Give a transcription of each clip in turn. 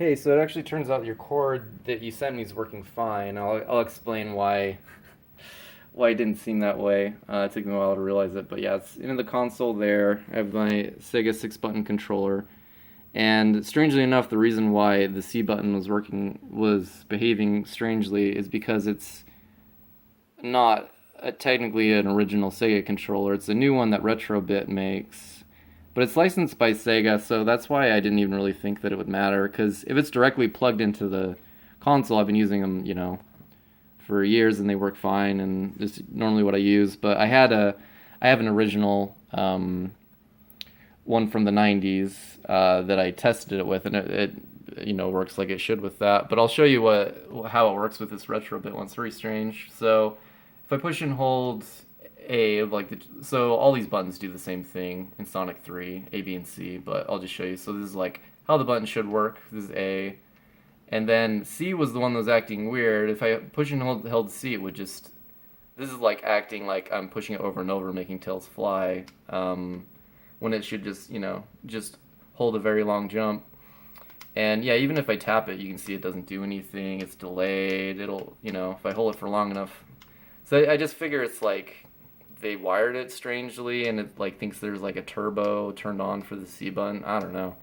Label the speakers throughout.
Speaker 1: Hey, so it actually turns out your cord that you sent me is working fine. I'll explain why it didn't seem that way. It took me a while to realize it, but yeah, it's in the console there. I have my Sega 6-button controller, and strangely enough, the reason why the C button was behaving strangely is because it's not technically an original Sega controller. It's a new one that retrobit makes, but it's licensed by Sega, so that's why I didn't even really think that it would matter. Because if it's directly plugged into the console, I've been using them, for years, and they work fine, and it's normally what I use. But I have an original one from the '90s that I tested it with, and it works like it should with that. But I'll show you how it works with this retrobit one. It's very strange. So if I push and hold A, so all these buttons do the same thing in Sonic 3, A, B, and C, but I'll just show you. So this is like how the button should work. This is A, and then C was the one that was acting weird. If I push and held C, it would just, this is like acting like I'm pushing it over and over, making tails fly, when it should just hold a very long jump. And yeah, even if I tap it, you can see it doesn't do anything. It's delayed. If I hold it for long enough. So I just figure it's like they wired it strangely, and it like thinks there's like a turbo turned on for the C button. I don't know.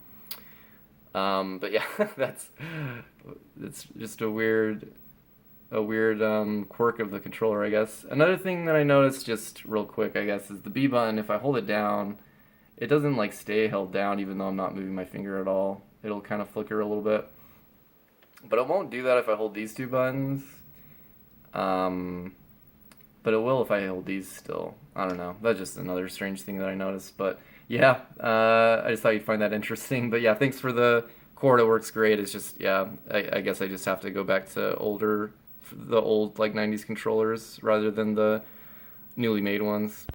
Speaker 1: But yeah, that's just a weird quirk of the controller, I guess. Another thing that I noticed, just real quick, I guess, is the B button. If I hold it down, it doesn't like stay held down, even though I'm not moving my finger at all. It'll kind of flicker a little bit, but it won't do that if I hold these two buttons. Um, but it will if I hold these still. I don't know. That's just another strange thing that I noticed. But yeah, I just thought you'd find that interesting. But yeah, thanks for the cord. It works great. It's just, yeah, I guess I just have to go back to the old like '90s controllers rather than the newly made ones.